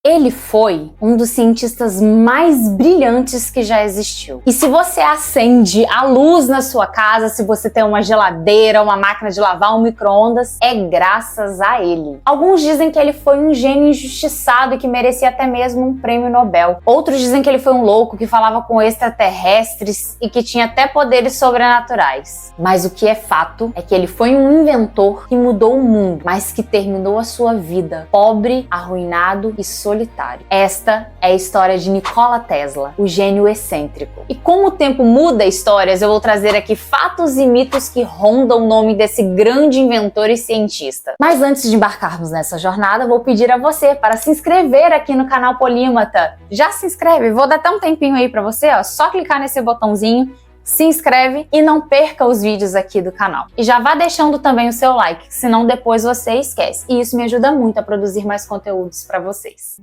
Ele foi um dos cientistas mais brilhantes que já existiu. E se você acende a luz na sua casa, se você tem uma geladeira, uma máquina de lavar, um micro-ondas, é graças a ele. Alguns dizem que ele foi um gênio injustiçado e que merecia até mesmo um prêmio Nobel. Outros dizem que ele foi um louco que falava com extraterrestres e que tinha até poderes sobrenaturais. Mas o que é fato é que ele foi um inventor que mudou o mundo, mas que terminou a sua vida pobre, arruinado e solitário. Esta é a história de Nikola Tesla, o gênio excêntrico. E como o tempo muda histórias, eu vou trazer aqui fatos e mitos que rondam o nome desse grande inventor e cientista. Mas antes de embarcarmos nessa jornada, vou pedir a você para se inscrever aqui no canal Polímata. Já se inscreve? Vou dar até um tempinho aí para você, ó, só clicar nesse botãozinho, se inscreve e não perca os vídeos aqui do canal. E já vá deixando também o seu like, senão depois você esquece. E isso me ajuda muito a produzir mais conteúdos para vocês.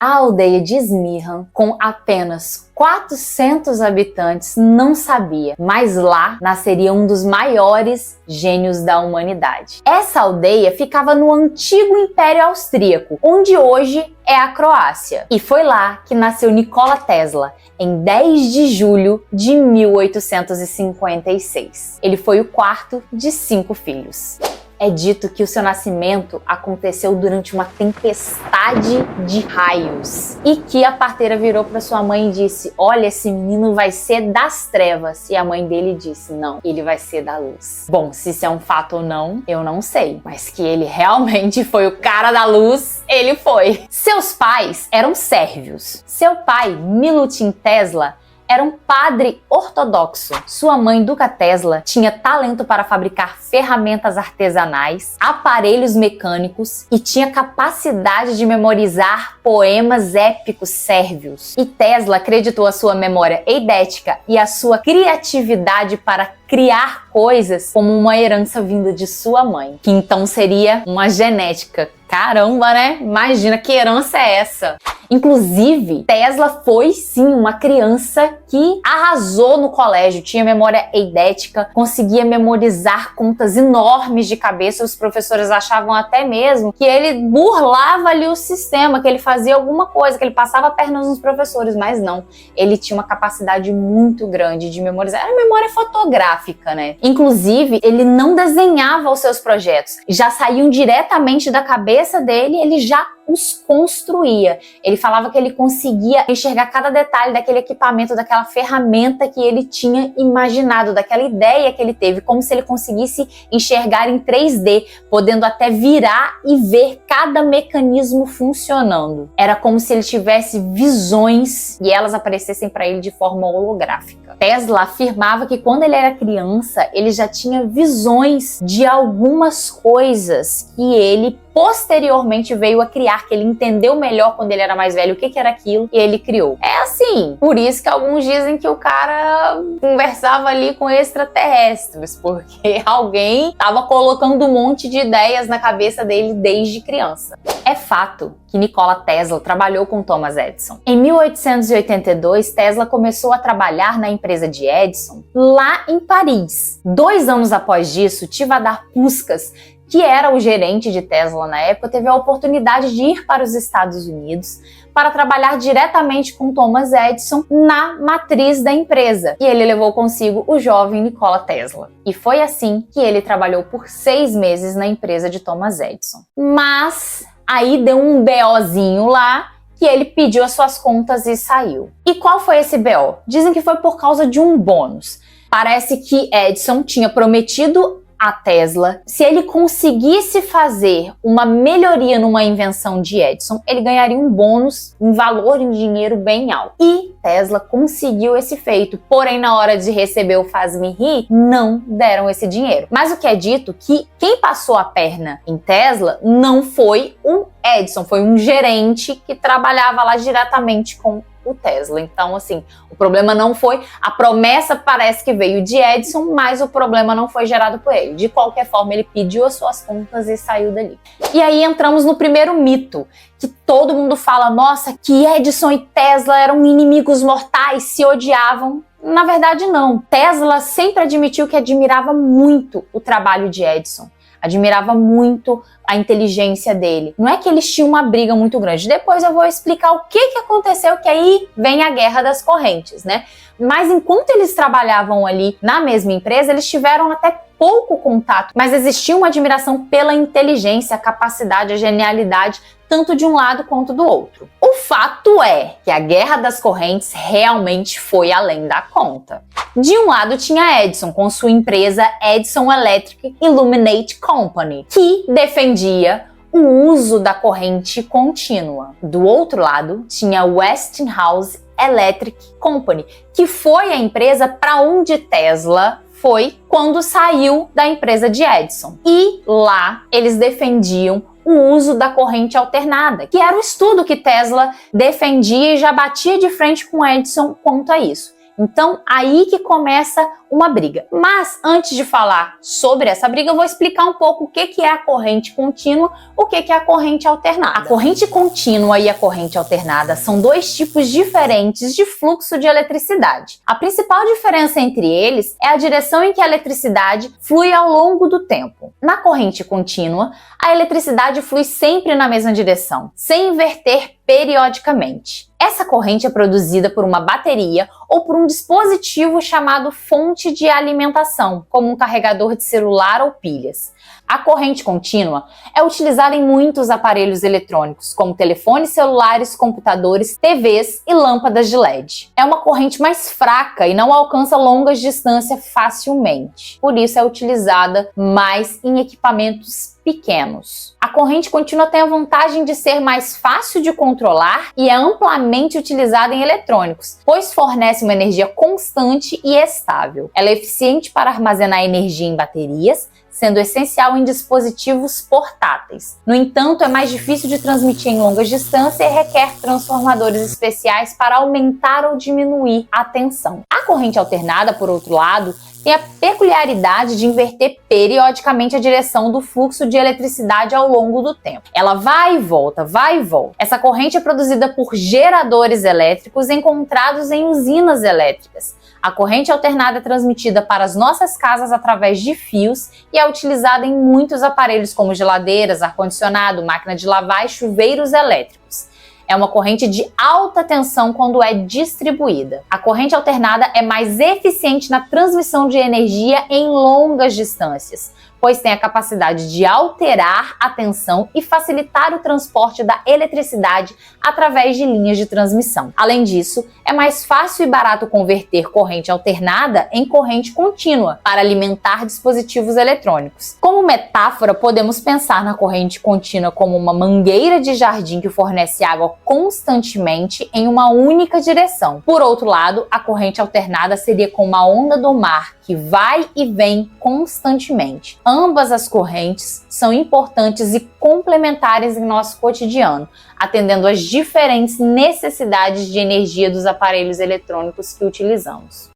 A aldeia de Smirham, com apenas 400 habitantes, não sabia, mas lá nasceria um dos maiores gênios da humanidade. Essa aldeia ficava no antigo Império Austríaco, onde hoje é a Croácia. E foi lá que nasceu Nikola Tesla, em 10 de julho de 1856. Ele foi o quarto de 5 filhos. É dito que o seu nascimento aconteceu durante uma tempestade de raios e que a parteira virou para sua mãe e disse: olha, esse menino vai ser das trevas. E a mãe dele disse: não, ele vai ser da luz. Bom, se isso é um fato ou não, eu não sei, mas que ele realmente foi o cara da luz, ele foi. Seus pais eram sérvios. Seu pai, Milutin Tesla, era um padre ortodoxo. Sua mãe, Duca Tesla, tinha talento para fabricar ferramentas artesanais, aparelhos mecânicos e tinha capacidade de memorizar poemas épicos sérvios. E Tesla acreditou a sua memória eidética e a sua criatividade para criar coisas como uma herança vinda de sua mãe, que então seria uma genética. Caramba, né? Imagina que herança é essa. Inclusive, Tesla foi sim uma criança que arrasou no colégio, tinha memória eidética, conseguia memorizar contas enormes de cabeça. Os professores achavam até mesmo que ele burlava ali o sistema, que ele fazia alguma coisa, que ele passava a perna nos professores, mas não. Ele tinha uma capacidade muito grande de memorizar. Era memória fotográfica, né? Inclusive, ele não desenhava os seus projetos, já saíam diretamente da cabeça dele, ele já os construía. Ele falava que ele conseguia enxergar cada detalhe daquele equipamento, daquela ferramenta que ele tinha imaginado, daquela ideia que ele teve, como se ele conseguisse enxergar em 3D, podendo até virar e ver cada mecanismo funcionando. Era como se ele tivesse visões e elas aparecessem para ele de forma holográfica. Tesla afirmava que quando ele era criança, ele já tinha visões de algumas coisas que ele posteriormente veio a criar, que ele entendeu melhor quando ele era mais velho o que era aquilo e ele criou. É assim, por isso que alguns dizem que o cara conversava ali com extraterrestres, porque alguém estava colocando um monte de ideias na cabeça dele desde criança. É fato que Nikola Tesla trabalhou com Thomas Edison. Em 1882, Tesla começou a trabalhar na empresa de Edison lá em Paris. 2 anos após disso, Tivadar Puskas, que era o gerente de Tesla na época, teve a oportunidade de ir para os Estados Unidos para trabalhar diretamente com Thomas Edison na matriz da empresa. E ele levou consigo o jovem Nikola Tesla. E foi assim que ele trabalhou por 6 meses na empresa de Thomas Edison. Mas aí deu um BOzinho lá, que ele pediu as suas contas e saiu. E qual foi esse BO? Dizem que foi por causa de um bônus. Parece que Edison tinha prometido a Tesla, se ele conseguisse fazer uma melhoria numa invenção de Edison, ele ganharia um bônus, um valor em dinheiro bem alto. E Tesla conseguiu esse feito, porém na hora de receber o Faz-me Rir, não deram esse dinheiro. Mas o que é dito que quem passou a perna em Tesla não foi o Edison, foi um gerente que trabalhava lá diretamente com o Tesla. Então, assim, o problema não foi... A promessa parece que veio de Edison, mas o problema não foi gerado por ele. De qualquer forma, ele pediu as suas contas e saiu dali. E aí entramos no primeiro mito, que todo mundo fala, nossa, que Edison e Tesla eram inimigos mortais, se odiavam. Na verdade, não. Tesla sempre admitiu que admirava muito o trabalho de Edison. Admirava muito a inteligência dele. Não é que eles tinham uma briga muito grande. Depois eu vou explicar o que aconteceu, que aí vem a guerra das correntes, né? Mas enquanto eles trabalhavam ali na mesma empresa, eles tiveram até pouco contato, mas existia uma admiração pela inteligência, a capacidade, a genialidade, tanto de um lado quanto do outro. O fato é que a guerra das correntes realmente foi além da conta. De um lado tinha Edison com sua empresa Edison Electric Illuminate Company, que defendia o uso da corrente contínua. Do outro lado tinha Westinghouse Electric Company, que foi a empresa para onde Tesla foi quando saiu da empresa de Edison. E lá eles defendiam o uso da corrente alternada, que era o estudo que Tesla defendia e já batia de frente com Edison quanto a isso. Então, aí que começa uma briga. Mas, antes de falar sobre essa briga, eu vou explicar um pouco o que é a corrente contínua, o que é a corrente alternada. A corrente contínua e a corrente alternada são dois tipos diferentes de fluxo de eletricidade. A principal diferença entre eles é a direção em que a eletricidade flui ao longo do tempo. Na corrente contínua, a eletricidade flui sempre na mesma direção, sem inverter periodicamente. Essa corrente é produzida por uma bateria ou por um dispositivo chamado fonte de alimentação, como um carregador de celular ou pilhas. A corrente contínua é utilizada em muitos aparelhos eletrônicos, como telefones celulares, computadores, TVs e lâmpadas de LED. É uma corrente mais fraca e não alcança longas distâncias facilmente. Por isso é utilizada mais em equipamentos pequenos. A corrente contínua tem a vantagem de ser mais fácil de controlar e é amplamente utilizada em eletrônicos, pois fornece uma energia constante e estável. Ela é eficiente para armazenar energia em baterias, sendo essencial em dispositivos portáteis. No entanto, é mais difícil de transmitir em longas distâncias e requer transformadores especiais para aumentar ou diminuir a tensão. A corrente alternada, por outro lado, tem a peculiaridade de inverter periodicamente a direção do fluxo de eletricidade ao longo do tempo. Ela vai e volta, vai e volta. Essa corrente é produzida por geradores elétricos encontrados em usinas elétricas. A corrente alternada é transmitida para as nossas casas através de fios e é utilizada em muitos aparelhos como geladeiras, ar-condicionado, máquina de lavar e chuveiros elétricos. É uma corrente de alta tensão quando é distribuída. A corrente alternada é mais eficiente na transmissão de energia em longas distâncias, pois tem a capacidade de alterar a tensão e facilitar o transporte da eletricidade através de linhas de transmissão. Além disso, é mais fácil e barato converter corrente alternada em corrente contínua para alimentar dispositivos eletrônicos. Como metáfora, podemos pensar na corrente contínua como uma mangueira de jardim que fornece água constantemente em uma única direção. Por outro lado, a corrente alternada seria como uma onda do mar que vai e vem constantemente. Ambas as correntes são importantes e complementares em nosso cotidiano, atendendo às diferentes necessidades de energia dos aparelhos eletrônicos que utilizamos.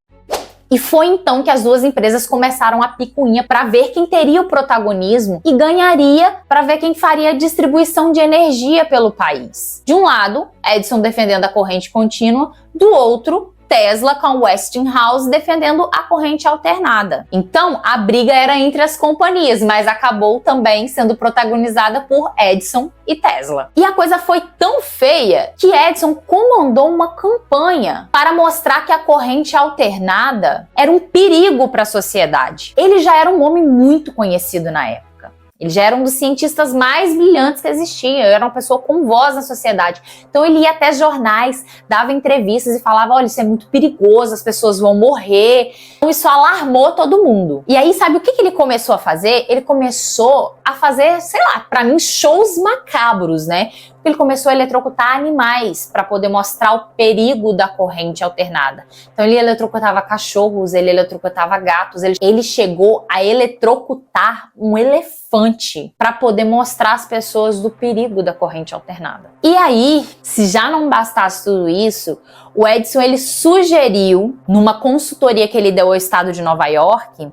E foi então que as duas empresas começaram a picuinha para ver quem teria o protagonismo e ganharia para ver quem faria a distribuição de energia pelo país. De um lado, Edison defendendo a corrente contínua, do outro, Tesla com Westinghouse defendendo a corrente alternada. Então, a briga era entre as companhias, mas acabou também sendo protagonizada por Edison e Tesla. E a coisa foi tão feia que Edison comandou uma campanha para mostrar que a corrente alternada era um perigo para a sociedade. Ele já era um homem muito conhecido na época. Ele já era um dos cientistas mais brilhantes que existia, era uma pessoa com voz na sociedade. Então ele ia até jornais, dava entrevistas e falava, olha, isso é muito perigoso, as pessoas vão morrer. Então isso alarmou todo mundo. E aí, sabe o que ele começou a fazer? Ele começou a fazer, sei lá, pra mim, shows macabros, né? ele começou a eletrocutar animais para poder mostrar o perigo da corrente alternada. Então ele eletrocutava cachorros, ele eletrocutava gatos, ele chegou a eletrocutar um elefante para poder mostrar às pessoas do perigo da corrente alternada. E aí, se já não bastasse tudo isso, o Edison ele sugeriu, numa consultoria que ele deu ao estado de Nova York,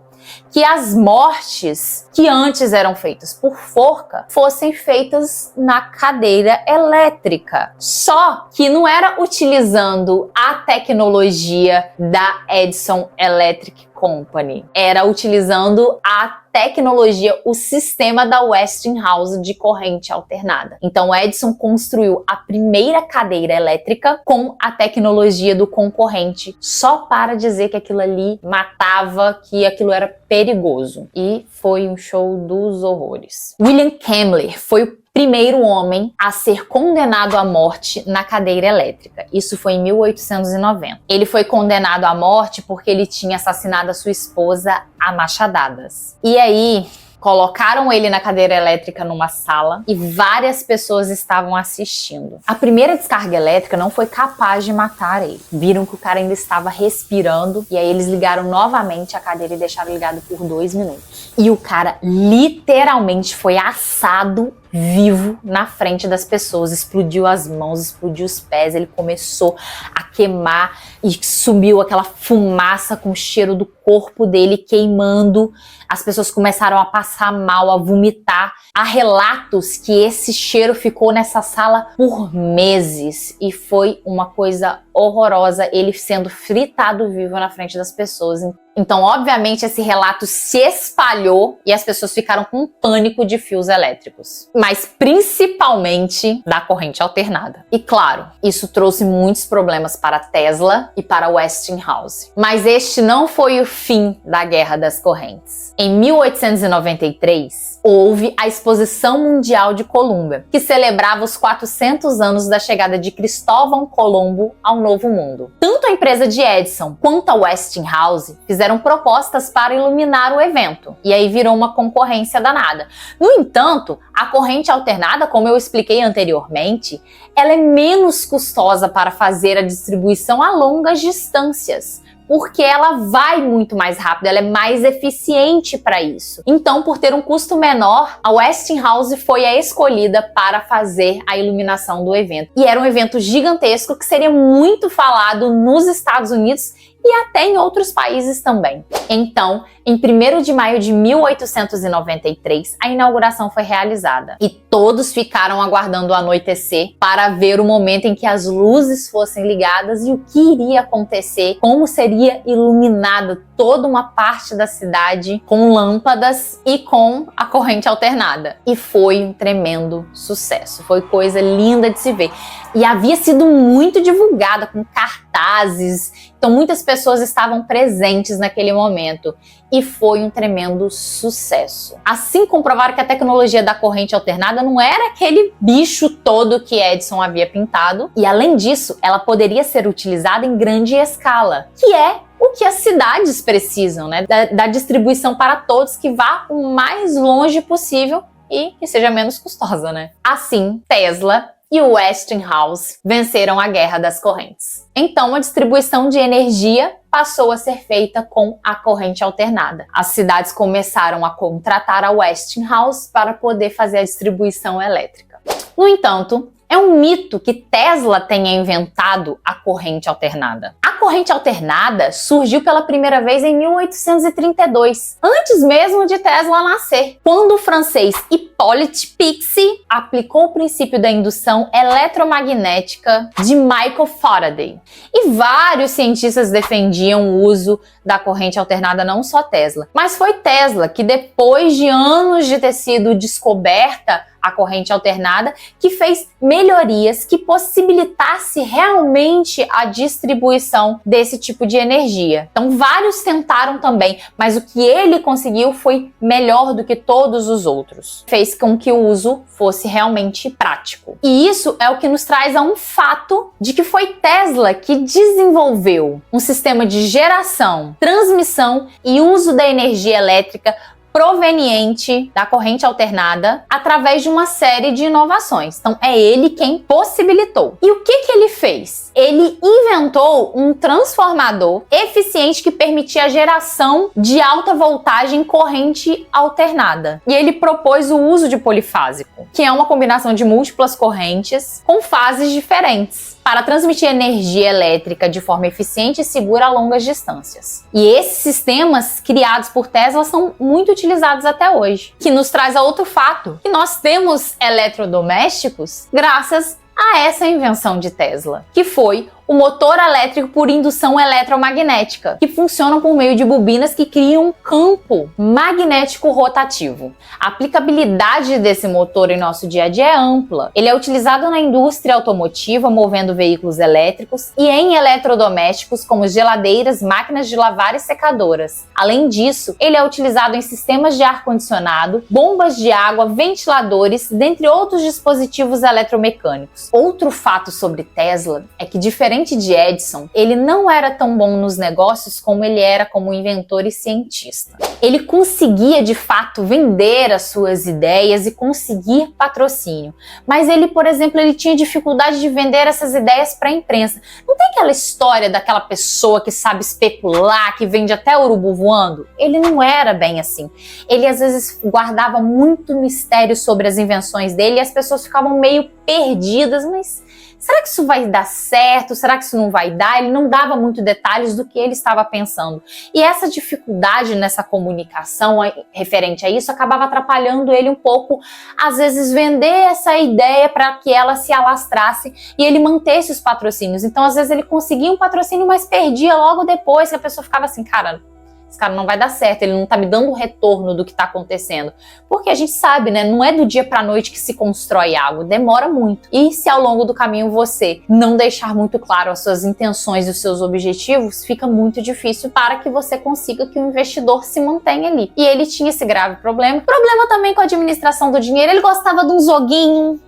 que as mortes que antes eram feitas por forca fossem feitas na cadeira elétrica. Só que não era utilizando a tecnologia da Edison Electric Company, era utilizando a tecnologia, o sistema da Westinghouse de corrente alternada. Então o Edison construiu a primeira cadeira elétrica com a tecnologia do concorrente, só para dizer que aquilo ali matava, que aquilo era perigoso. E foi um show dos horrores. William Kemmler foi o primeiro homem a ser condenado à morte na cadeira elétrica. Isso foi em 1890. Ele foi condenado à morte porque ele tinha assassinado a sua esposa a machadadas. E aí, colocaram ele na cadeira elétrica numa sala e várias pessoas estavam assistindo. A primeira descarga elétrica não foi capaz de matar ele. Viram que o cara ainda estava respirando e aí eles ligaram novamente a cadeira e deixaram ligado por 2 minutos. E o cara literalmente foi assado vivo na frente das pessoas, explodiu as mãos, explodiu os pés, ele começou a queimar e subiu aquela fumaça com o cheiro do corpo dele queimando. As pessoas começaram a passar mal, a vomitar. Há relatos que esse cheiro ficou nessa sala por meses e foi uma coisa horrorosa, ele sendo fritado vivo na frente das pessoas. Então, obviamente, esse relato se espalhou e as pessoas ficaram com pânico de fios elétricos, mas principalmente da corrente alternada. E claro, isso trouxe muitos problemas para Tesla e para Westinghouse. Mas este não foi o fim da Guerra das Correntes. Em 1893, houve a Exposição Mundial de Colômbia, que celebrava os 400 anos da chegada de Cristóvão Colombo ao Novo Mundo. Tanto a empresa de Edison quanto a Westinghouse fizeram propostas para iluminar o evento, e aí virou uma concorrência danada. No entanto, a corrente alternada, como eu expliquei anteriormente, ela é menos custosa para fazer a distribuição a longas distâncias, porque ela vai muito mais rápido, ela é mais eficiente para isso. Então, por ter um custo menor, a Westinghouse foi a escolhida para fazer a iluminação do evento. E era um evento gigantesco que seria muito falado nos Estados Unidos e até em outros países também. Então, em 1º de maio de 1893, a inauguração foi realizada e todos ficaram aguardando o anoitecer para ver o momento em que as luzes fossem ligadas e o que iria acontecer, como seria iluminada toda uma parte da cidade com lâmpadas e com a corrente alternada. E foi um tremendo sucesso, foi coisa linda de se ver. E havia sido muito divulgada com cartazes, então muitas pessoas estavam presentes naquele momento e foi um tremendo sucesso. Assim comprovaram que a tecnologia da corrente alternada não era aquele bicho todo que Edison havia pintado e além disso, ela poderia ser utilizada em grande escala, que é o que as cidades precisam, né? Da distribuição para todos que vá o mais longe possível e que seja menos custosa, né? Assim, Tesla e o Westinghouse venceram a Guerra das Correntes. Então, a distribuição de energia passou a ser feita com a corrente alternada. As cidades começaram a contratar a Westinghouse para poder fazer a distribuição elétrica. No entanto, é um mito que Tesla tenha inventado a corrente alternada. A corrente alternada surgiu pela primeira vez em 1832, antes mesmo de Tesla nascer, quando o francês Hippolyte Pixii aplicou o princípio da indução eletromagnética de Michael Faraday. E vários cientistas defendiam o uso da corrente alternada, não só Tesla. Mas foi Tesla que, depois de anos de ter sido descoberta a corrente alternada, que fez melhorias que possibilitasse realmente a distribuição desse tipo de energia. Então vários tentaram também, mas o que ele conseguiu foi melhor do que todos os outros. Fez com que o uso fosse realmente prático. E isso é o que nos traz a um fato de que foi Tesla que desenvolveu um sistema de geração, transmissão e uso da energia elétrica proveniente da corrente alternada através de uma série de inovações. Então é ele quem possibilitou. E o que ele fez? Ele inventou um transformador eficiente que permitia a geração de alta voltagem corrente alternada. E ele propôs o uso de polifásico, que é uma combinação de múltiplas correntes com fases diferentes, para transmitir energia elétrica de forma eficiente e segura a longas distâncias. E esses sistemas criados por Tesla são muito utilizados até hoje, que nos traz a outro fato, que nós temos eletrodomésticos graças a essa invenção de Tesla, que foi o motor elétrico por indução eletromagnética, que funcionam por meio de bobinas que criam um campo magnético rotativo. A aplicabilidade desse motor em nosso dia a dia é ampla. Ele é utilizado na indústria automotiva, movendo veículos elétricos, e em eletrodomésticos como geladeiras, máquinas de lavar e secadoras. Além disso, ele é utilizado em sistemas de ar-condicionado, bombas de água, ventiladores, dentre outros dispositivos eletromecânicos. Outro fato sobre Tesla é que, diferente de Edison, ele não era tão bom nos negócios como ele era como inventor e cientista. Ele conseguia, de fato, vender as suas ideias e conseguir patrocínio. Mas ele, por exemplo, ele tinha dificuldade de vender essas ideias para a imprensa. Não tem aquela história daquela pessoa que sabe especular, que vende até urubu voando? Ele não era bem assim. Ele, às vezes, guardava muito mistério sobre as invenções dele e as pessoas ficavam meio perdidas, mas será que isso vai dar certo? Será que isso não vai dar? Ele não dava muito detalhes do que ele estava pensando. E essa dificuldade nessa comunicação referente a isso acabava atrapalhando ele um pouco, às vezes, vender essa ideia para que ela se alastrasse e ele mantesse os patrocínios. Então, às vezes, ele conseguia um patrocínio, mas perdia logo depois, que a pessoa ficava assim, cara, esse cara não vai dar certo, ele não tá me dando o retorno do que tá acontecendo. Porque a gente sabe, né, não é do dia pra noite que se constrói algo, demora muito. E se ao longo do caminho você não deixar muito claro as suas intenções e os seus objetivos, fica muito difícil para que você consiga que o investidor se mantenha ali. E ele tinha esse grave problema. Problema também com a administração do dinheiro, ele gostava de um joguinho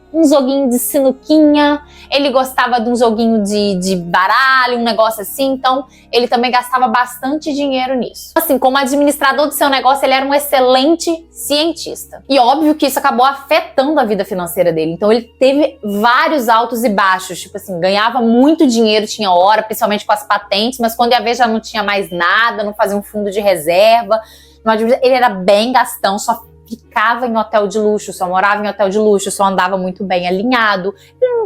de sinuquinha, ele gostava de um joguinho de baralho, um negócio assim, então ele também gastava bastante dinheiro nisso. Assim, como administrador do seu negócio, ele era um excelente cientista. E óbvio que isso acabou afetando a vida financeira dele, então ele teve vários altos e baixos, tipo assim, ganhava muito dinheiro, tinha hora, principalmente com as patentes, mas quando ia ver já não tinha mais nada, não fazia um fundo de reserva, ele era bem gastão, só ficava em hotel de luxo, só morava em hotel de luxo, só andava muito bem alinhado.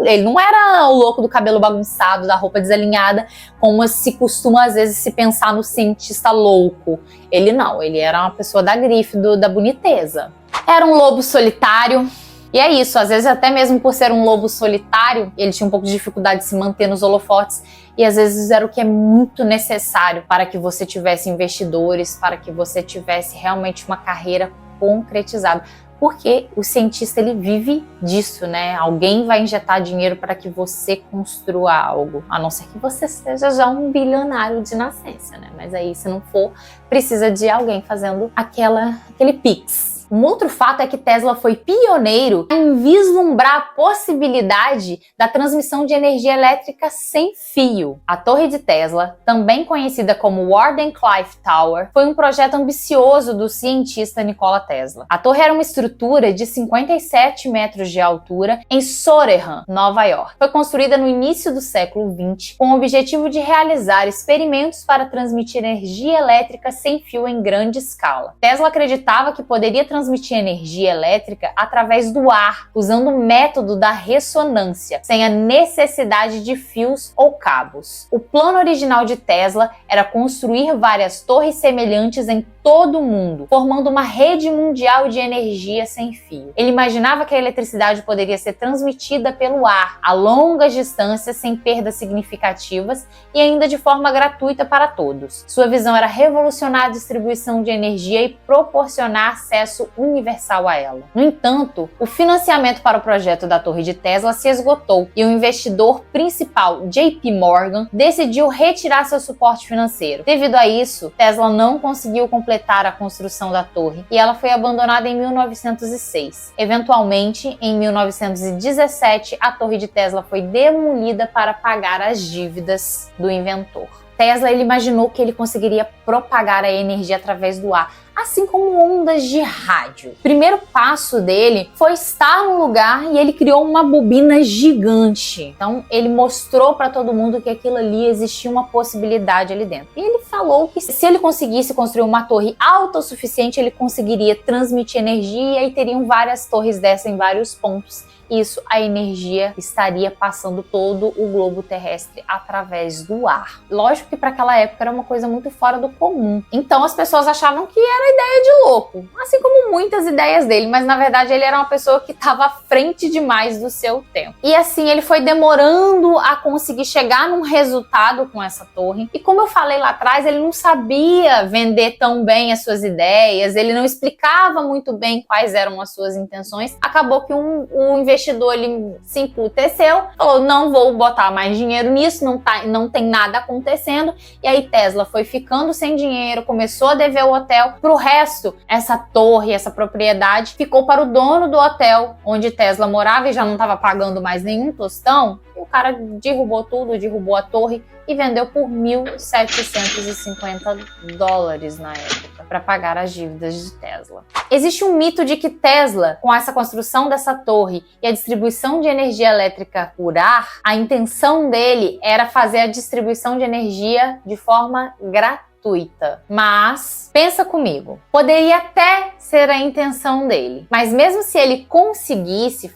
Ele não era o louco do cabelo bagunçado, da roupa desalinhada, como se costuma às vezes se pensar no cientista louco. Ele não, ele era uma pessoa da grife, da boniteza. Era um lobo solitário. E é isso, às vezes até mesmo por ser um lobo solitário, ele tinha um pouco de dificuldade de se manter nos holofotes, e às vezes era o que é muito necessário para que você tivesse investidores, para que você tivesse realmente uma carreira concretizado, porque o cientista ele vive disso, né? Alguém vai injetar dinheiro para que você construa algo, a não ser que você seja já um bilionário de nascença, né? Mas aí, se não for, precisa de alguém fazendo aquele pix. Um outro fato é que Tesla foi pioneiro em vislumbrar a possibilidade da transmissão de energia elétrica sem fio. A Torre de Tesla, também conhecida como Wardenclyffe Tower, foi um projeto ambicioso do cientista Nikola Tesla. A torre era uma estrutura de 57 metros de altura em Sydenham, Nova York. Foi construída no início do século XX com o objetivo de realizar experimentos para transmitir energia elétrica sem fio em grande escala. Tesla acreditava que poderia transmitir energia elétrica através do ar, usando o método da ressonância, sem a necessidade de fios ou cabos. O plano original de Tesla era construir várias torres semelhantes em todo o mundo, formando uma rede mundial de energia sem fio. Ele imaginava que a eletricidade poderia ser transmitida pelo ar a longas distâncias sem perdas significativas e ainda de forma gratuita para todos. Sua visão era revolucionar a distribuição de energia e proporcionar acesso universal a ela. No entanto, o financiamento para o projeto da Torre de Tesla se esgotou e o investidor principal, JP Morgan, decidiu retirar seu suporte financeiro. Devido a isso, Tesla não conseguiu completar a construção da torre e ela foi abandonada em 1906. Eventualmente, em 1917, a Torre de Tesla foi demolida para pagar as dívidas do inventor. Tesla ele imaginou que ele conseguiria propagar a energia através do ar, assim como ondas de rádio. O primeiro passo dele foi estar num lugar e ele criou uma bobina gigante. Então ele mostrou para todo mundo que aquilo ali existia uma possibilidade ali dentro. E ele falou que se ele conseguisse construir uma torre autossuficiente, ele conseguiria transmitir energia e teriam várias torres dessa em vários pontos. Isso, a energia estaria passando todo o globo terrestre através do ar. Lógico que para aquela época era uma coisa muito fora do comum. Então as pessoas achavam que era ideia de louco, assim como muitas ideias dele, mas na verdade ele era uma pessoa que estava à frente demais do seu tempo. E assim ele foi demorando a conseguir chegar num resultado com essa torre. E como eu falei lá atrás, ele não sabia vender tão bem as suas ideias, ele não explicava muito bem quais eram as suas intenções. Acabou que o investidor ele se emputeceu, falou, não vou botar mais dinheiro nisso, não tem nada acontecendo. E aí Tesla foi ficando sem dinheiro, começou a dever o hotel. Pro resto, essa torre, essa propriedade ficou para o dono do hotel onde Tesla morava e já não estava pagando mais nenhum tostão. E o cara derrubou tudo, derrubou a torre e vendeu por $1.750 na época para pagar as dívidas de Tesla. Existe um mito de que Tesla, com essa construção dessa torre e a distribuição de energia elétrica por ar, a intenção dele era fazer a distribuição de energia de forma gratuita. Mas, pensa comigo, poderia até ser a intenção dele, mas mesmo se ele conseguisse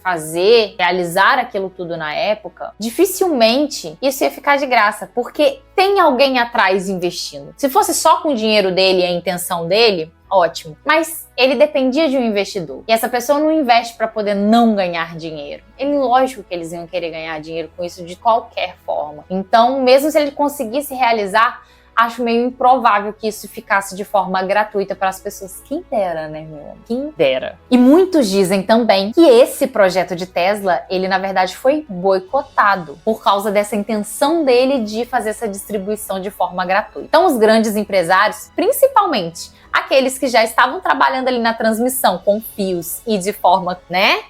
realizar aquilo tudo na época, dificilmente isso ia ficar de graça, porque tem alguém atrás investindo. Se fosse só com o dinheiro dele e a intenção dele, ótimo. Mas ele dependia de um investidor. E essa pessoa não investe para poder não ganhar dinheiro. Lógico que eles iam querer ganhar dinheiro com isso de qualquer forma. Então, mesmo se ele conseguisse realizar, acho meio improvável que isso ficasse de forma gratuita para as pessoas. Quem dera, né, meu amor? Quem dera. E muitos dizem também que esse projeto de Tesla, ele na verdade foi boicotado por causa dessa intenção dele de fazer essa distribuição de forma gratuita. Então os grandes empresários, principalmente aqueles que já estavam trabalhando ali na transmissão com fios e de forma,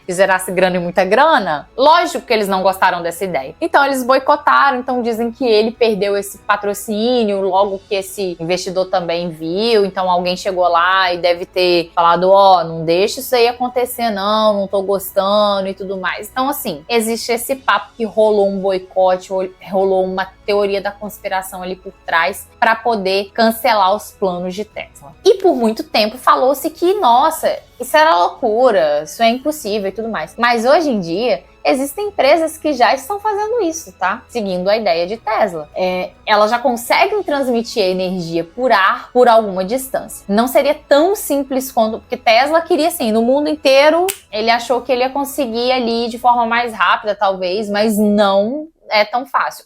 que gerasse grana e muita grana, lógico que eles não gostaram dessa ideia. Então eles boicotaram, então dizem que ele perdeu esse patrocínio logo que esse investidor também viu, então alguém chegou lá e deve ter falado, não deixa isso aí acontecer não tô gostando e tudo mais. Então assim, existe esse papo que rolou um boicote, rolou uma teoria da conspiração ali por trás para poder cancelar os planos de Tesla. E por muito tempo falou-se que, nossa, isso era loucura, isso é impossível e tudo mais. Mas hoje em dia, existem empresas que já estão fazendo isso, tá? Seguindo a ideia de Tesla. Elas já conseguem transmitir energia por ar por alguma distância. Não seria tão simples quanto... Porque Tesla queria, assim, no mundo inteiro, ele achou que ele ia conseguir ali de forma mais rápida, talvez, mas não é tão fácil.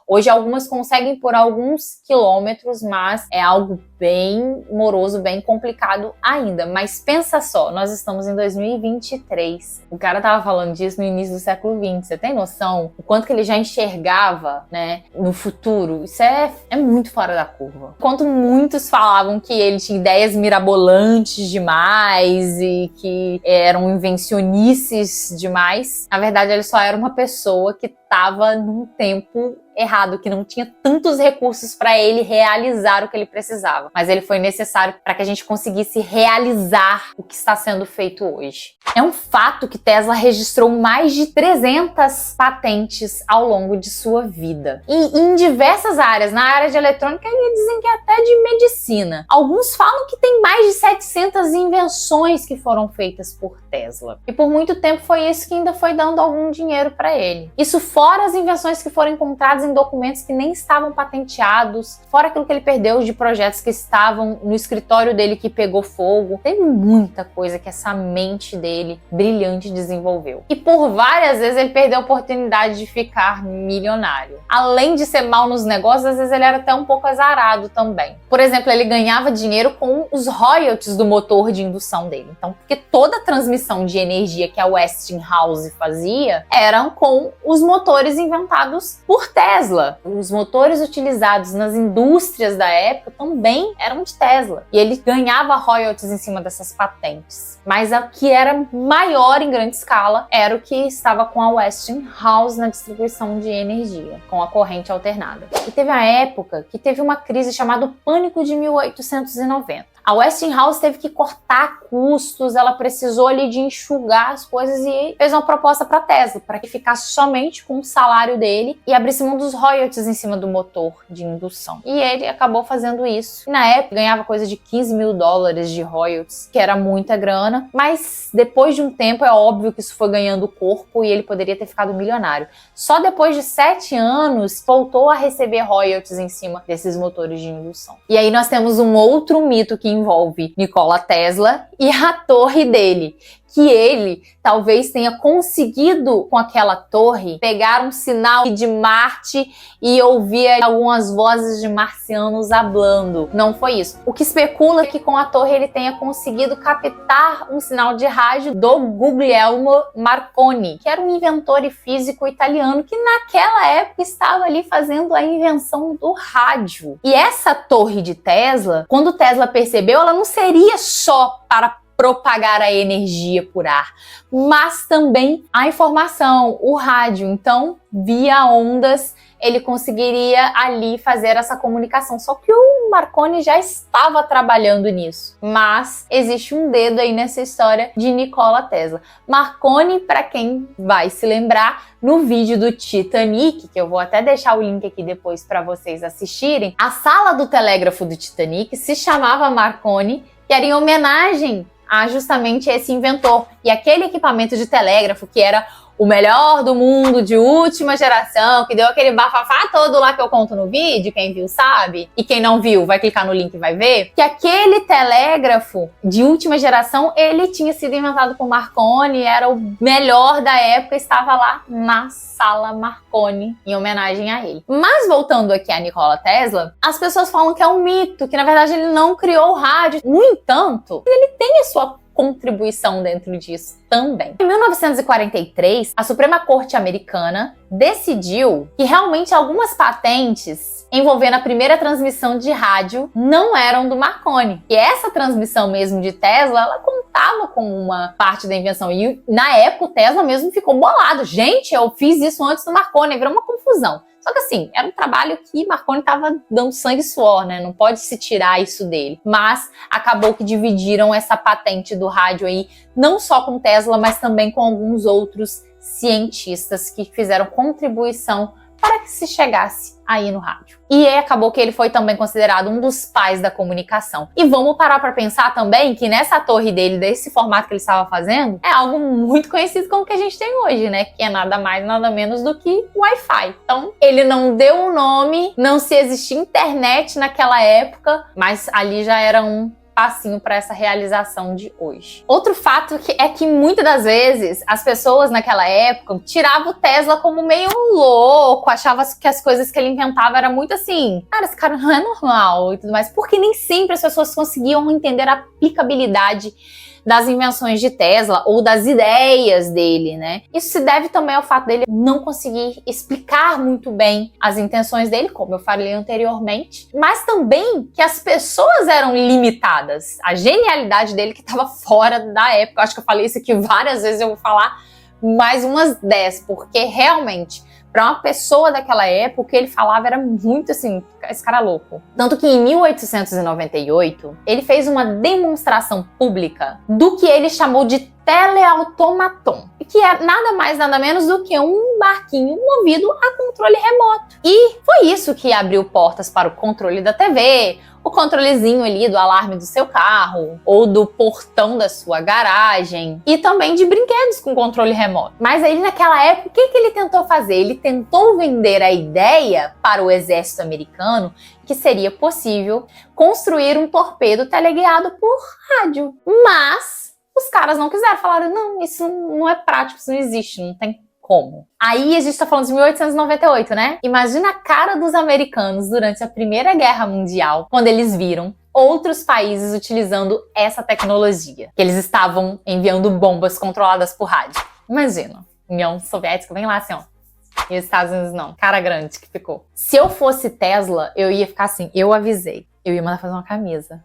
Hoje algumas conseguem por alguns quilômetros, mas é algo bem moroso, bem complicado ainda. Mas pensa só, nós estamos em 2023. O cara tava falando disso no início do século XX. Você tem noção o quanto que ele já enxergava, no futuro? Isso é muito fora da curva. Enquanto muitos falavam que ele tinha ideias mirabolantes demais e que eram invencionices demais, na verdade ele só era uma pessoa que estava num tempo errado, que não tinha tantos recursos para ele realizar o que ele precisava. Mas ele foi necessário para que a gente conseguisse realizar o que está sendo feito hoje. É um fato que Tesla registrou mais de 300 patentes ao longo de sua vida. E em diversas áreas, na área de eletrônica, eles dizem que até de medicina. Alguns falam que tem mais de 700 invenções que foram feitas por Tesla. E por muito tempo foi isso que ainda foi dando algum dinheiro para ele. Isso fora as invenções que foram encontradas em documentos que nem estavam patenteados, fora aquilo que ele perdeu de projetos que estavam no escritório dele que pegou fogo. Tem muita coisa que essa mente dele brilhante desenvolveu. E por várias vezes ele perdeu a oportunidade de ficar milionário. Além de ser mal nos negócios, às vezes ele era até um pouco azarado também. Por exemplo, ele ganhava dinheiro com os royalties do motor de indução dele. Então, porque toda a transmissão de energia que a Westinghouse fazia eram com os motores inventados por Tesla. Tesla. Os motores utilizados nas indústrias da época também eram de Tesla. E ele ganhava royalties em cima dessas patentes. Mas o que era maior em grande escala era o que estava com a Westinghouse na distribuição de energia, com a corrente alternada. E teve a época que teve uma crise chamada Pânico de 1890. A Westinghouse teve que cortar custos, ela precisou ali de enxugar as coisas e fez uma proposta para a Tesla, para que ficasse somente com o salário dele e abrisse mão dos royalties em cima do motor de indução. E ele acabou fazendo isso. E na época ganhava coisa de $15 mil de royalties, que era muita grana, mas depois de um tempo é óbvio que isso foi ganhando corpo e ele poderia ter ficado milionário. Só depois de 7 anos voltou a receber royalties em cima desses motores de indução. E aí nós temos um outro mito que envolve Nikola Tesla e a torre dele, que ele talvez tenha conseguido com aquela torre pegar um sinal de Marte e ouvir algumas vozes de marcianos hablando. Não foi isso. O que especula é que com a torre ele tenha conseguido captar um sinal de rádio do Guglielmo Marconi, que era um inventor e físico italiano que naquela época estava ali fazendo a invenção do rádio. E essa torre de Tesla, quando Tesla percebeu, ela não seria só para propagar a energia por ar, mas também a informação, o rádio. Então, via ondas, ele conseguiria ali fazer essa comunicação. Só que o Marconi já estava trabalhando nisso. Mas existe um dedo aí nessa história de Nikola Tesla. Marconi, para quem vai se lembrar, no vídeo do Titanic, que eu vou até deixar o link aqui depois para vocês assistirem, a sala do telégrafo do Titanic se chamava Marconi, que era em homenagem a justamente esse inventor. E aquele equipamento de telégrafo que era o melhor do mundo, de última geração, que deu aquele bafafá todo lá que eu conto no vídeo, quem viu sabe, e quem não viu vai clicar no link e vai ver, que aquele telégrafo de última geração, ele tinha sido inventado por Marconi, era o melhor da época, estava lá na sala Marconi, em homenagem a ele. Mas voltando aqui a Nikola Tesla, as pessoas falam que é um mito, que na verdade ele não criou o rádio. No entanto, ele tem a sua contribuição dentro disso também. Em 1943, a Suprema Corte americana decidiu que realmente algumas patentes envolvendo a primeira transmissão de rádio não eram do Marconi. E essa transmissão mesmo de Tesla, ela contava com uma parte da invenção. E na época o Tesla mesmo ficou bolado. Gente, eu fiz isso antes do Marconi, virou uma confusão. Só que assim, era um trabalho que Marconi estava dando sangue e suor, né? Não pode se tirar isso dele. Mas acabou que dividiram essa patente do rádio aí, não só com Tesla, mas também com alguns outros cientistas que fizeram contribuição para que se chegasse aí no rádio. E aí acabou que ele foi também considerado um dos pais da comunicação. E vamos parar para pensar também que nessa torre dele, desse formato que ele estava fazendo, é algo muito conhecido como o que a gente tem hoje, né? Que é nada mais, nada menos do que Wi-Fi. Então, ele não deu um nome, não se existia internet naquela época, mas ali já era um passinho para essa realização de hoje. Outro fato é que muitas das vezes as pessoas naquela época tiravam o Tesla como meio louco, achavam que as coisas que ele inventava era muito assim, cara, esse cara não é normal e tudo mais, porque nem sempre as pessoas conseguiam entender a aplicabilidade das invenções de Tesla ou das ideias dele, né? Isso se deve também ao fato dele não conseguir explicar muito bem as intenções dele, como eu falei anteriormente, mas também que as pessoas eram limitadas. A genialidade dele que estava fora da época. Eu acho que eu falei isso aqui várias vezes, eu vou falar mais umas 10, porque realmente para uma pessoa daquela época, o que ele falava era muito assim, esse cara louco. Tanto que em 1898, ele fez uma demonstração pública do que ele chamou de teleautomaton, que é nada mais, nada menos do que um barquinho movido a controle remoto. E foi isso que abriu portas para o controle da TV, o controlezinho ali do alarme do seu carro, ou do portão da sua garagem, e também de brinquedos com controle remoto. Mas aí naquela época, o que ele tentou fazer? Ele tentou vender a ideia para o exército americano que seria possível construir um torpedo teleguiado por rádio. Mas os caras não quiseram, falaram, não, isso não é prático, isso não existe, não tem como. Aí a gente tá falando de 1898, né? Imagina a cara dos americanos durante a Primeira Guerra Mundial, quando eles viram outros países utilizando essa tecnologia, que eles estavam enviando bombas controladas por rádio. Imagina, União Soviética, vem lá assim, ó. E os Estados Unidos não. Cara grande que ficou. Se eu fosse Tesla, eu ia ficar assim, eu avisei. Eu ia mandar fazer uma camisa.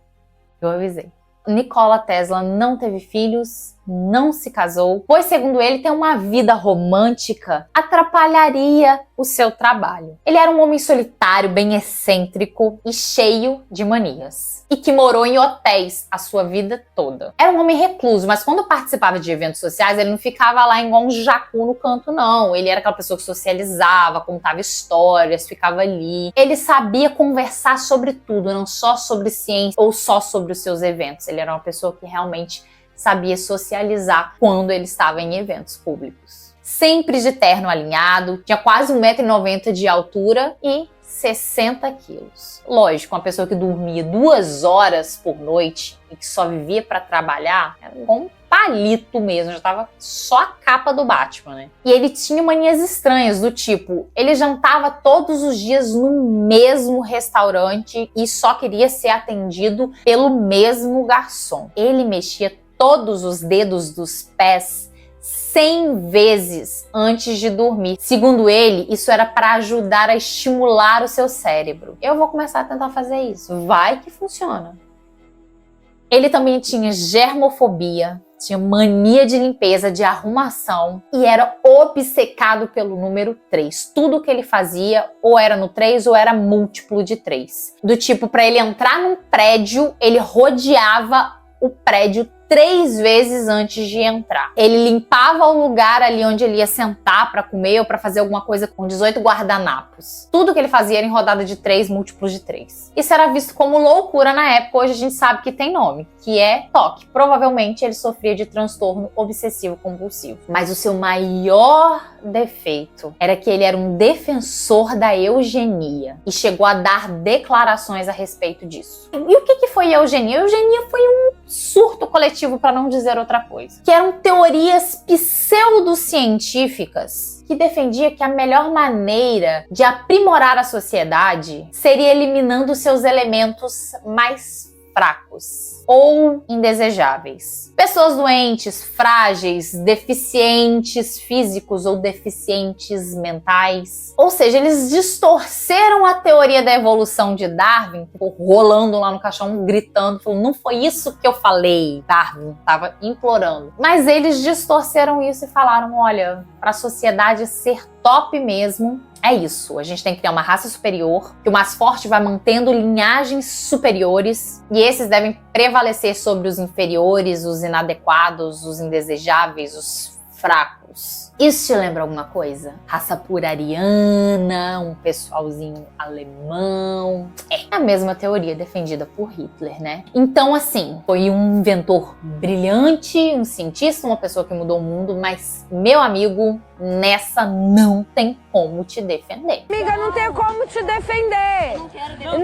Eu avisei. Nikola Tesla não teve filhos, não se casou, pois, segundo ele, ter uma vida romântica atrapalharia o seu trabalho. Ele era um homem solitário, bem excêntrico e cheio de manias. E que morou em hotéis a sua vida toda. Era um homem recluso, mas quando participava de eventos sociais, ele não ficava lá igual um jacu no canto, não. Ele era aquela pessoa que socializava, contava histórias, ficava ali. Ele sabia conversar sobre tudo, não só sobre ciência ou só sobre os seus eventos. Ele era uma pessoa que realmente sabia socializar quando ele estava em eventos públicos. Sempre de terno alinhado, tinha quase 1,90 m de altura e 60 quilos. Lógico, uma pessoa que dormia 2 horas por noite e que só vivia para trabalhar, era igual um palito mesmo, já tava só a capa do Batman, né? E ele tinha manias estranhas, do tipo, ele jantava todos os dias no mesmo restaurante e só queria ser atendido pelo mesmo garçom. Ele mexia todos os dedos dos pés 100 vezes antes de dormir. Segundo ele, isso era para ajudar a estimular o seu cérebro. Eu vou começar a tentar fazer isso. Vai que funciona. Ele também tinha germofobia, tinha mania de limpeza, de arrumação e era obcecado pelo número 3. Tudo que ele fazia ou era no 3 ou era múltiplo de 3. Do tipo, para ele entrar num prédio, ele rodeava o prédio 3 vezes antes de entrar. Ele limpava o lugar ali onde ele ia sentar para comer ou para fazer alguma coisa com 18 guardanapos. Tudo que ele fazia era em rodada de 3, múltiplos de 3. Isso era visto como loucura na época, hoje a gente sabe que tem nome, que é TOC. Provavelmente ele sofria de transtorno obsessivo compulsivo. Mas o seu maior defeito era que ele era um defensor da eugenia e chegou a dar declarações a respeito disso. E o que foi eugenia? Eugenia foi um surto coletivo, para não dizer outra coisa, que eram teorias pseudocientíficas que defendia que a melhor maneira de aprimorar a sociedade seria eliminando seus elementos mais fracos ou indesejáveis. Pessoas doentes, frágeis, deficientes físicos ou deficientes mentais. Ou seja, eles distorceram a teoria da evolução de Darwin, rolando lá no caixão, gritando, falando, não foi isso que eu falei. Darwin estava implorando. Mas eles distorceram isso e falaram, olha, para a sociedade ser top mesmo, é isso. A gente tem que ter uma raça superior, que o mais forte vai mantendo linhagens superiores, e esses devem prevalecer sobre os inferiores, os inadequados, os indesejáveis, os fracos. Isso te lembra alguma coisa? Raça pura ariana, um pessoalzinho alemão. É a mesma teoria defendida por Hitler, né? Então, assim, foi um inventor brilhante, um cientista, uma pessoa que mudou o mundo, mas, meu amigo, nessa não tem como te defender. Amiga, não tenho como te defender.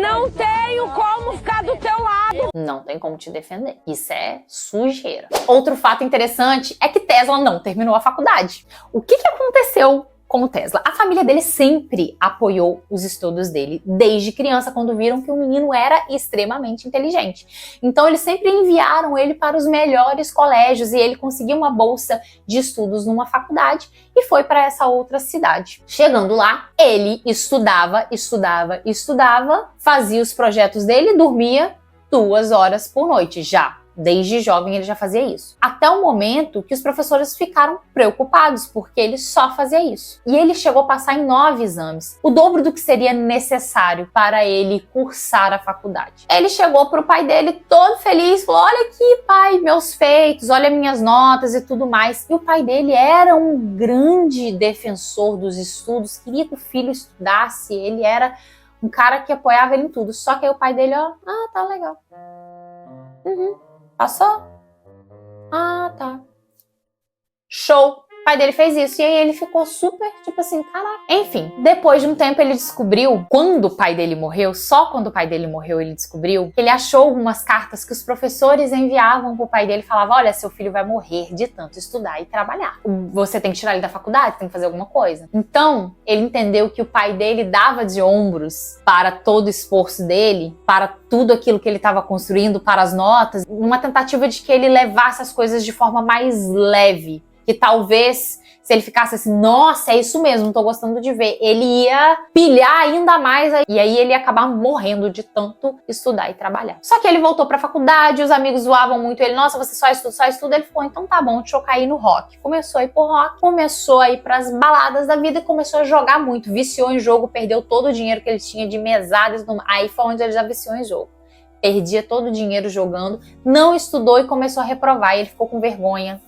Não tenho como ficar do teu lado. Não tem como te defender. Isso é sujeira. Outro fato interessante é que Tesla não terminou a faculdade. O que aconteceu com o Tesla? A família dele sempre apoiou os estudos dele, desde criança, quando viram que o menino era extremamente inteligente. Então, eles sempre enviaram ele para os melhores colégios e ele conseguiu uma bolsa de estudos numa faculdade e foi para essa outra cidade. Chegando lá, ele estudava, fazia os projetos dele e dormia 2 horas por noite já. Desde jovem ele já fazia isso. Até o momento que os professores ficaram preocupados, porque ele só fazia isso. E ele chegou a passar em 9 exames, o dobro do que seria necessário para ele cursar a faculdade. Ele chegou para o pai dele todo feliz, falou, olha aqui pai, meus feitos, olha minhas notas e tudo mais. E o pai dele era um grande defensor dos estudos, queria que o filho estudasse, ele era um cara que apoiava ele em tudo. Só que aí o pai dele, tá legal. Passou? Ah, tá. Show! O pai dele fez isso e aí ele ficou super, tipo assim, caraca. Enfim, depois de um tempo ele descobriu, quando o pai dele morreu, só quando o pai dele morreu ele descobriu, que ele achou algumas cartas que os professores enviavam pro pai dele e falavam, olha, seu filho vai morrer de tanto estudar e trabalhar. Você tem que tirar ele da faculdade, tem que fazer alguma coisa. Então, ele entendeu que o pai dele dava de ombros para todo o esforço dele, para tudo aquilo que ele estava construindo, para as notas, numa tentativa de que ele levasse as coisas de forma mais leve, que talvez, se ele ficasse assim, nossa, é isso mesmo, não tô gostando de ver, ele ia pilhar ainda mais, e aí ele ia acabar morrendo de tanto estudar e trabalhar. Só que ele voltou pra faculdade, os amigos zoavam muito ele, nossa, você só estuda, ele falou, então tá bom, deixa eu cair no rock. Começou a ir pro rock, começou a ir pras baladas da vida e começou a jogar muito, viciou em jogo, perdeu todo o dinheiro que ele tinha de mesadas, aí foi onde ele já viciou em jogo. Perdia todo o dinheiro jogando, não estudou e começou a reprovar, e ele ficou com vergonha,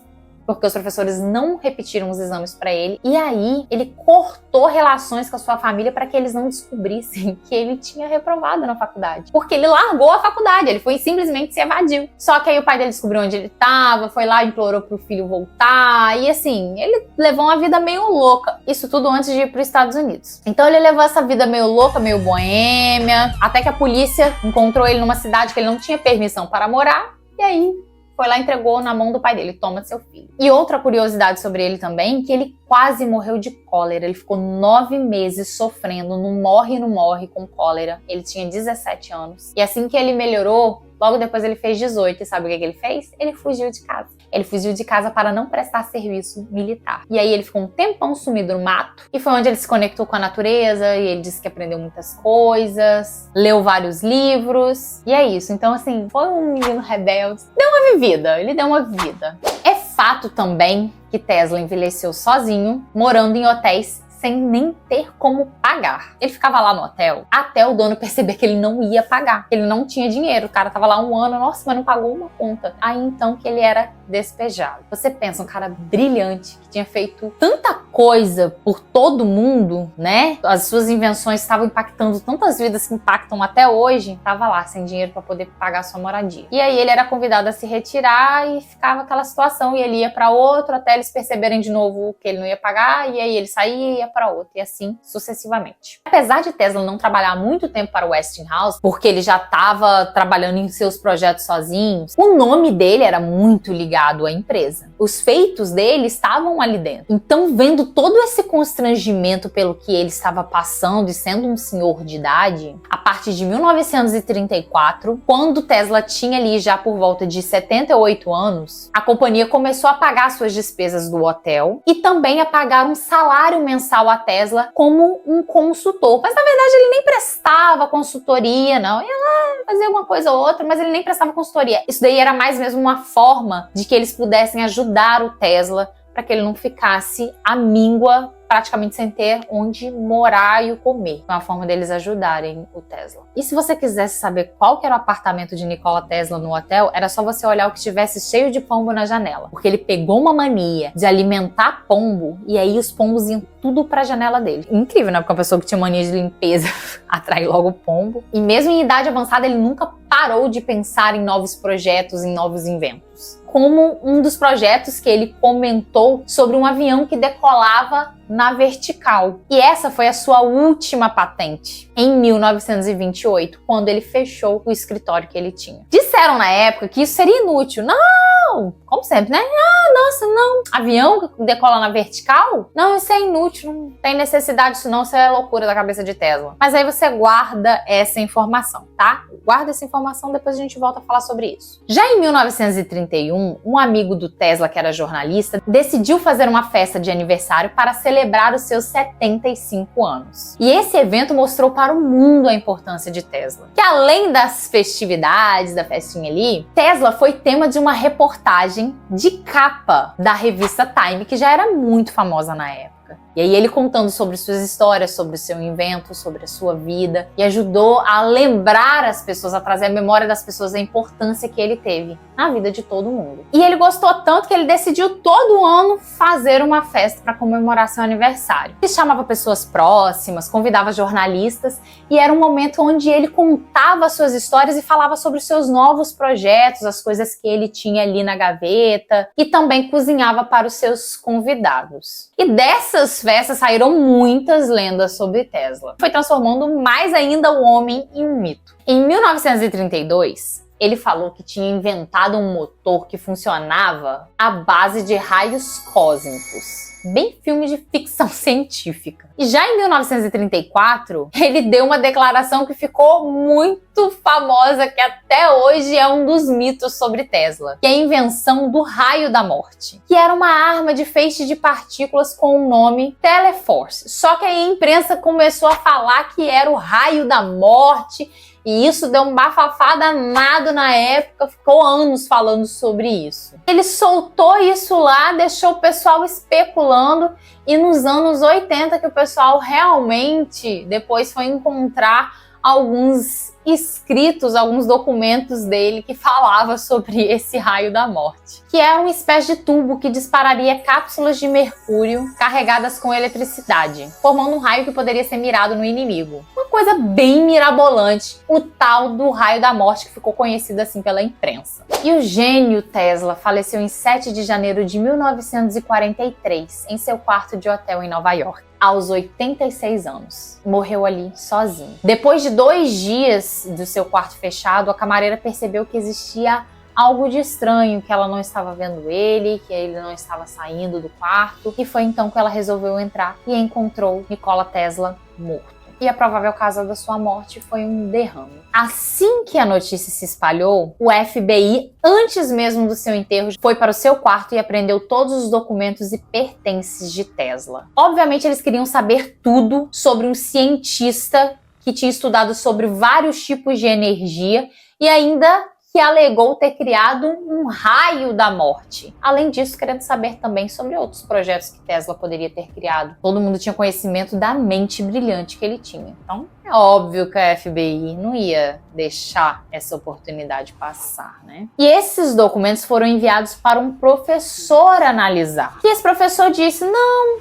porque os professores não repetiram os exames para ele, e aí ele cortou relações com a sua família para que eles não descobrissem que ele tinha reprovado na faculdade. Porque ele largou a faculdade, ele foi simplesmente se evadiu. Só que aí o pai dele descobriu onde ele estava, foi lá, implorou pro filho voltar, e assim, ele levou uma vida meio louca. Isso tudo antes de ir para os Estados Unidos. Então ele levou essa vida meio louca, meio boêmia, até que a polícia encontrou ele numa cidade que ele não tinha permissão para morar, e aí foi lá e entregou na mão do pai dele, toma seu filho. E outra curiosidade sobre ele também, que ele quase morreu de cólera. Ele ficou 9 meses sofrendo, não morre com cólera. Ele tinha 17 anos. E assim que ele melhorou, logo depois ele fez 18. E sabe o que ele fez? Ele fugiu de casa. Ele fugiu de casa para não prestar serviço militar. E aí ele ficou um tempão sumido no mato. E foi onde ele se conectou com a natureza. E ele disse que aprendeu muitas coisas. Leu vários livros. E é isso. Então, assim, foi um menino rebelde. Deu uma vivida. Ele deu uma vida. É fato também que Tesla envelheceu sozinho, morando em hotéis sem nem ter como pagar. Ele ficava lá no hotel até o dono perceber que ele não ia pagar, que ele não tinha dinheiro. O cara tava lá um ano, nossa, mas não pagou uma conta. Aí então que ele era despejado. Você pensa, um cara brilhante, que tinha feito tanta coisa por todo mundo, né? As suas invenções estavam impactando tantas vidas que impactam até hoje, tava lá sem dinheiro para poder pagar sua moradia. E aí ele era convidado a se retirar e ficava aquela situação, e ele ia para outro até eles perceberem de novo que ele não ia pagar, e aí ele saía e ia para outro, e assim sucessivamente. Apesar de Tesla não trabalhar muito tempo para o Westinghouse, porque ele já estava trabalhando em seus projetos sozinhos, o nome dele era muito ligado à empresa. Os feitos dele estavam ali dentro. Então, vendo todo esse constrangimento pelo que ele estava passando e sendo um senhor de idade, a partir de 1934, quando Tesla tinha ali já por volta de 78 anos, a companhia começou a pagar suas despesas do hotel e também a pagar um salário mensal a Tesla como um consultor. Mas na verdade ele nem prestava consultoria, não. Ia lá fazer alguma coisa ou outra, mas ele nem prestava consultoria. Isso daí era mais mesmo uma forma de que eles pudessem ajudar o Tesla para que ele não ficasse à míngua, praticamente sem ter onde morar e o comer. Foi uma forma deles ajudarem o Tesla. E se você quisesse saber qual que era o apartamento de Nikola Tesla no hotel, era só você olhar o que estivesse cheio de pombo na janela. Porque ele pegou uma mania de alimentar pombo, e aí os pombos iam tudo pra janela dele. Incrível, né? Porque uma pessoa que tinha mania de limpeza atrai logo pombo. E mesmo em idade avançada, ele nunca parou de pensar em novos projetos, em novos inventos. Como um dos projetos que ele comentou sobre um avião que decolava na vertical. E essa foi a sua última patente, em 1928, quando ele fechou o escritório que ele tinha. Disseram na época que isso seria inútil. Não! Como sempre, né? Ah, nossa, não. Avião que decola na vertical? Não, isso é inútil, não tem necessidade disso não, isso é loucura da cabeça de Tesla. Mas aí você guarda essa informação, tá? Guarda essa informação, depois a gente volta a falar sobre isso. Já em 1931, um amigo do Tesla, que era jornalista, decidiu fazer uma festa de aniversário para celebrar os seus 75 anos. E esse evento mostrou para o mundo a importância de Tesla. Que além das festividades, da festinha ali, Tesla foi tema de uma reportagem de capa da revista Time, que já era muito famosa na época. E aí ele contando sobre suas histórias, sobre o seu invento, sobre a sua vida, e ajudou a lembrar as pessoas, a trazer a memória das pessoas a importância que ele teve na vida de todo mundo. E ele gostou tanto que ele decidiu todo ano fazer uma festa para comemorar seu aniversário. Ele chamava pessoas próximas, convidava jornalistas, e era um momento onde ele contava suas histórias e falava sobre os seus novos projetos, as coisas que ele tinha ali na gaveta, e também cozinhava para os seus convidados. E dessas festas saíram muitas lendas sobre Tesla. Foi transformando mais ainda o homem em um mito. Em 1932, ele falou que tinha inventado um motor que funcionava à base de raios cósmicos. Bem filme de ficção científica. E já em 1934, ele deu uma declaração que ficou muito famosa, que até hoje é um dos mitos sobre Tesla, que é a invenção do raio da morte, que era uma arma de feixe de partículas com o nome Teleforce. Só que a imprensa começou a falar que era o raio da morte, e isso deu um bafafá danado na época, ficou anos falando sobre isso. Ele soltou isso lá, deixou o pessoal especulando, e nos anos 80 que o pessoal realmente depois foi encontrar alguns escritos, alguns documentos dele que falava sobre esse raio da morte, que é uma espécie de tubo que dispararia cápsulas de mercúrio carregadas com eletricidade, formando um raio que poderia ser mirado no inimigo. Uma coisa bem mirabolante, o tal do raio da morte, que ficou conhecido assim pela imprensa. E o gênio Tesla faleceu em 7 de janeiro de 1943, em seu quarto de hotel em Nova York, aos 86 anos. Morreu ali sozinho. Depois de 2 dias do seu quarto fechado, a camareira percebeu que existia algo de estranho, que ela não estava vendo ele, que ele não estava saindo do quarto, e foi então que ela resolveu entrar e encontrou Nikola Tesla morto. E a provável causa da sua morte foi um derrame. Assim que a notícia se espalhou, o FBI, antes mesmo do seu enterro, foi para o seu quarto e apreendeu todos os documentos e pertences de Tesla. Obviamente, eles queriam saber tudo sobre um cientista que tinha estudado sobre vários tipos de energia e ainda que alegou ter criado um raio da morte. Além disso, querendo saber também sobre outros projetos que Tesla poderia ter criado. Todo mundo tinha conhecimento da mente brilhante que ele tinha. Então, é óbvio que a FBI não ia deixar essa oportunidade passar, né? E esses documentos foram enviados para um professor analisar. E esse professor disse, não,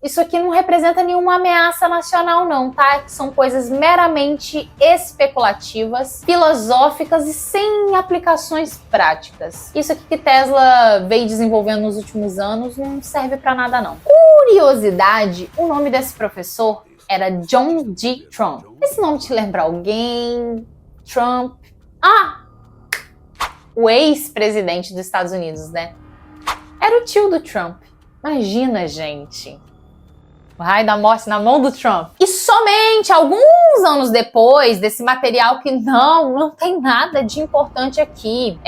isso aqui não representa nenhuma ameaça nacional não, tá? São coisas meramente especulativas, filosóficas e sem aplicações práticas. Isso aqui que Tesla veio desenvolvendo nos últimos anos não serve para nada não. Curiosidade, o nome desse professor era John D. Trump. Esse nome te lembra alguém? Trump? O ex-presidente dos Estados Unidos, né? Era o tio do Trump. Imagina, gente. O raio da morte na mão do Trump. E somente alguns anos depois desse material que não tem nada de importante aqui,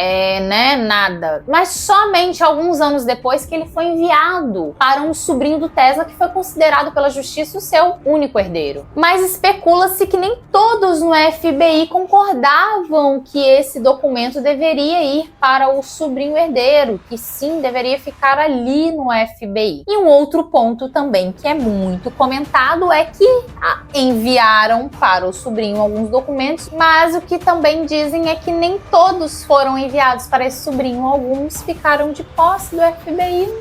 nada. Mas somente alguns anos depois que ele foi enviado para um sobrinho do Tesla que foi considerado pela justiça o seu único herdeiro. Mas especula-se que nem todos no FBI concordavam que esse documento deveria ir para o sobrinho herdeiro, que sim, deveria ficar ali no FBI. E um outro ponto também que é muito comentado é que enviaram para o sobrinho alguns documentos, mas o que também dizem é que nem todos foram enviados para esse sobrinho, alguns ficaram de posse do FBI.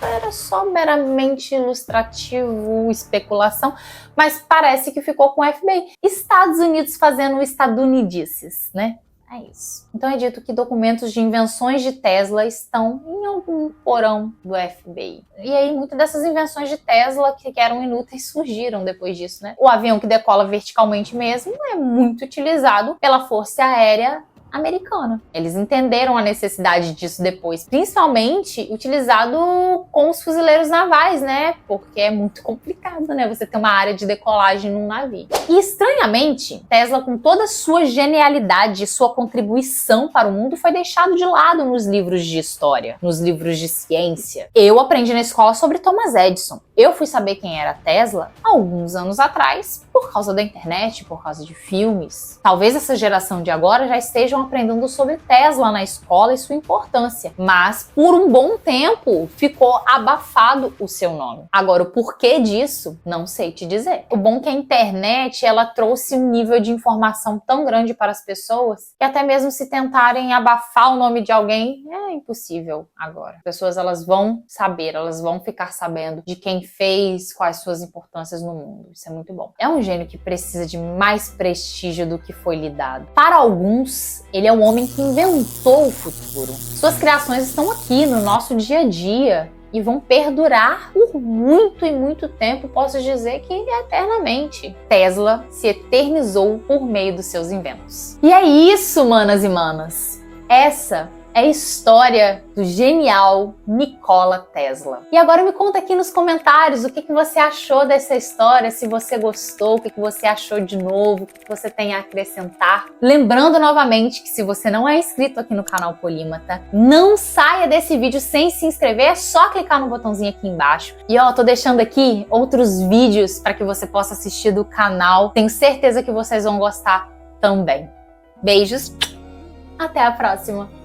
Era só meramente ilustrativo, especulação, mas parece que ficou com o FBI. Estados Unidos fazendo estadunidenses, né? É isso. Então é dito que documentos de invenções de Tesla estão em algum porão do FBI. E aí muitas dessas invenções de Tesla que eram inúteis surgiram depois disso, né? O avião que decola verticalmente mesmo é muito utilizado pela Força Aérea americana. Eles entenderam a necessidade disso depois, principalmente utilizado com os fuzileiros navais, né? Porque é muito complicado, né? Você ter uma área de decolagem num navio. E estranhamente, Tesla, com toda a sua genialidade e sua contribuição para o mundo, foi deixado de lado nos livros de história, nos livros de ciência. Eu aprendi na escola sobre Thomas Edison. Eu fui saber quem era Tesla alguns anos atrás por causa da internet, por causa de filmes. Talvez essa geração de agora já estejam aprendendo sobre Tesla na escola e sua importância, mas por um bom tempo ficou abafado o seu nome. Agora, o porquê disso, não sei te dizer. O bom é que a internet, ela trouxe um nível de informação tão grande para as pessoas que até mesmo se tentarem abafar o nome de alguém, é impossível agora. As pessoas, elas vão saber, elas vão ficar sabendo de quem fez, quais suas importâncias no mundo. Isso é muito bom. É um gênio que precisa de mais prestígio do que foi lhe dado. Para alguns, ele é um homem que inventou o futuro. Suas criações estão aqui no nosso dia a dia e vão perdurar por muito e muito tempo, posso dizer que eternamente. Tesla se eternizou por meio dos seus inventos. E é isso, manas e manas. Essa é a história do genial Nikola Tesla. E agora me conta aqui nos comentários o que você achou dessa história, se você gostou, o que você achou de novo, o que você tem a acrescentar. Lembrando novamente que se você não é inscrito aqui no canal Polímata, não saia desse vídeo sem se inscrever, é só clicar no botãozinho aqui embaixo. E ó, tô deixando aqui outros vídeos para que você possa assistir do canal. Tenho certeza que vocês vão gostar também. Beijos, até a próxima!